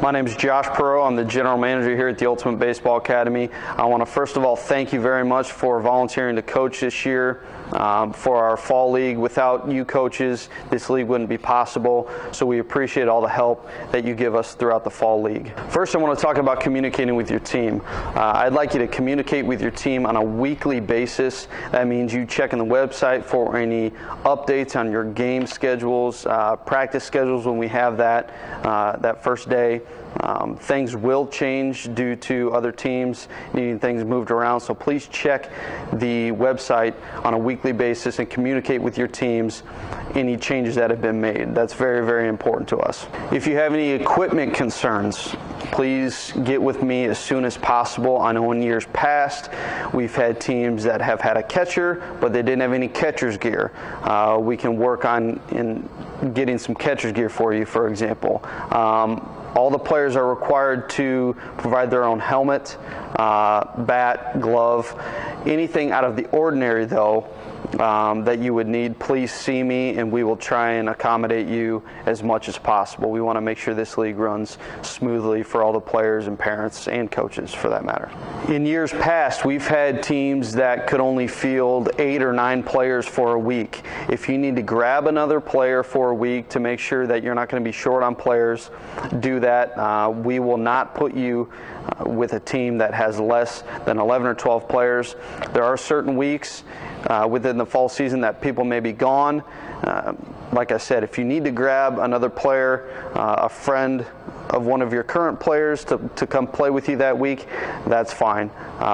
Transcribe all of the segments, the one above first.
My name is Josh Perot. I'm the general manager here at the Ultimate Baseball Academy. I want to first of all thank you very much for volunteering to coach this year for our fall league. Without you coaches, this league wouldn't be possible, so we appreciate all the help that you give us throughout the fall league. First, I want to talk about communicating with your team. I'd like you to communicate with your team on a weekly basis. That means you checking the website for any updates on your game schedules, practice schedules when we have that first day. Things will change due to other teams needing things moved around, so please check the website on a weekly basis and communicate with your teams any changes that have been made. That's very, very important to us. If you have any equipment concerns, please get with me as soon as possible. I know in years past we've had teams that have had a catcher, but they didn't have any catcher's gear. We can work on getting some catcher's gear for you, for example. All the players are required to provide their own helmet, bat, glove. Anything out of the ordinary, though, that you would need, please see me and we will try and accommodate you as much as possible. We want to make sure this league runs smoothly for all the players and parents and coaches for that matter. In years past, we've had teams that could only field 8 or 9 players for a week. If you need to grab another player for a week to make sure that you're not going to be short on players, do that. We will not put you with a team that has less than 11 or 12 players. There are certain weeks within the fall season that people may be gone. Like I said, if you need to grab another player, a friend of one of your current players to come play with you that week, that's fine.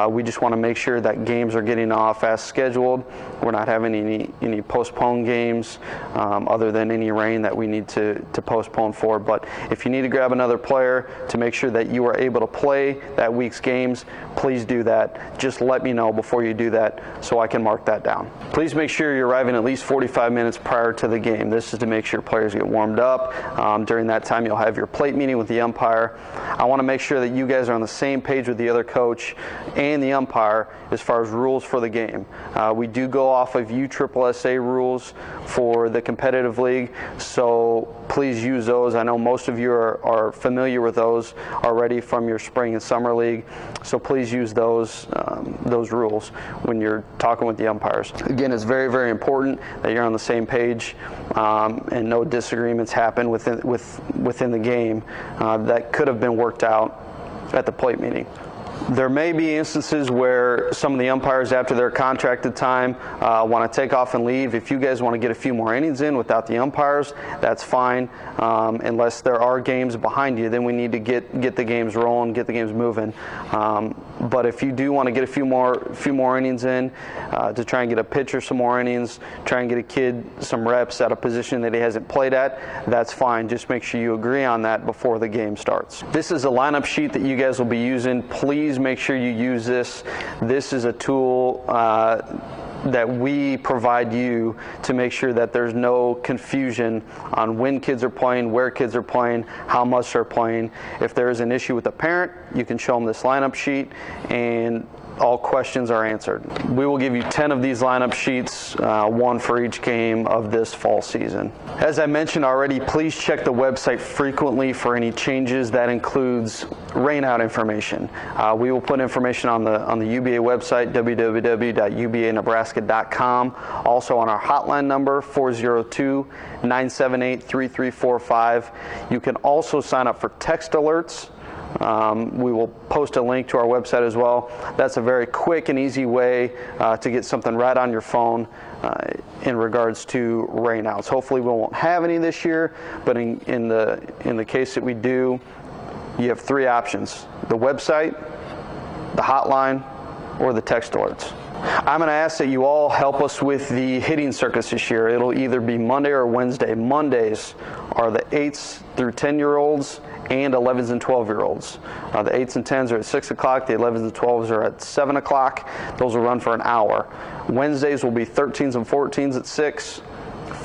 We just want to make sure that games are getting off as scheduled. We're not having any postponed games other than any rain that we need to postpone for. But if you need to grab another player to make sure that you are able to play that week's games, please do that. Just let me know before you do that so I can mark that down. Please make sure you're arriving at least 45 minutes prior to the game. This is to make sure players get warmed up. During that time, you'll have your plate meeting with the umpire. I want to make sure that you guys are on the same page with the other coach and the umpire as far as rules for the game. We do go off of USSSA rules for the competitive league, so please use those. I know most of you are familiar with those already from your spring and summer league, so please use those rules when you're talking with the umpires. Again, it's very, very important that you're on the same page and no disagreements happen within the game that could have been worked out at the plate meeting. There may be instances where some of the umpires after their contracted time want to take off and leave. If you guys want to get a few more innings in without the umpires, that's fine. Unless there are games behind you, then we need to get the games rolling, get the games moving. But if you do want to get a few more innings in to try and get a pitcher some more innings, try and get a kid some reps at a position that he hasn't played at, that's fine. Just make sure you agree on that before the game starts. This is a lineup sheet that you guys will be using. Please make sure you use this. This is a tool that we provide you to make sure that there's no confusion on when kids are playing, where kids are playing, how much they're playing. If there is an issue with a parent, you can show them this lineup sheet and all questions are answered. We will give you 10 of these lineup sheets, one for each game of this fall season. As I mentioned already, please check the website frequently for any changes. That includes rainout information. We will put information on the UBA website, www.ubananebraska.com. Also on our hotline number, 402-978-3345. You can also sign up for text alerts. We will post a link to our website as well. That's a very quick and easy way to get something right on your phone in regards to rainouts. Hopefully we won't have any this year, but in the case that we do, you have 3 options: the website, the hotline, or the text alerts. I'm going to ask that you all help us with the hitting circus this year. It'll either be Monday or Wednesday. Mondays are the 8s through 10-year-olds and 11s and 12-year-olds. The 8s and 10s are at 6 o'clock. The 11s and 12s are at 7 o'clock. Those will run for an hour. Wednesdays will be 13s and 14s at 6.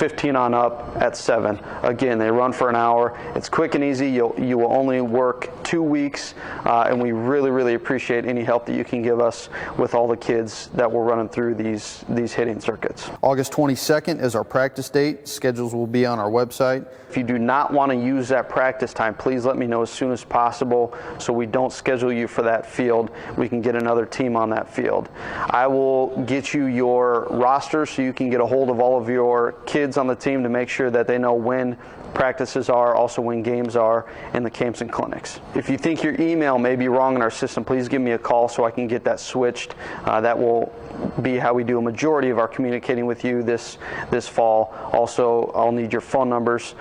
15 on up at 7. Again, they run for an hour. It's quick and easy. You will only work 2 weeks, and we really appreciate any help that you can give us with all the kids that we're running through these hitting circuits. August 22nd is our practice date. Schedules will be on our website. If you do not want to use that practice time, please let me know as soon as possible so we don't schedule you for that field. We can get another team on that field. I will get you your roster so you can get a hold of all of your kids on the team to make sure that they know when practices are, also when games are, in the camps and clinics. If you think your email may be wrong in our system, please give me a call so I can get that switched. That will be how we do a majority of our communicating with you this fall. Also, I'll need your phone numbers,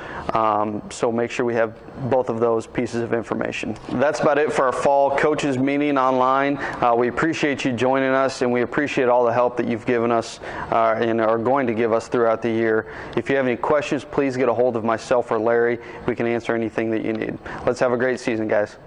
so make sure we have both of those pieces of information. That's about it for our fall coaches meeting online. We appreciate you joining us, and we appreciate all the help that you've given us and are going to give us throughout the year. If you have any questions, please get a hold of myself or Larry. We can answer anything that you need. Let's have a great season, guys.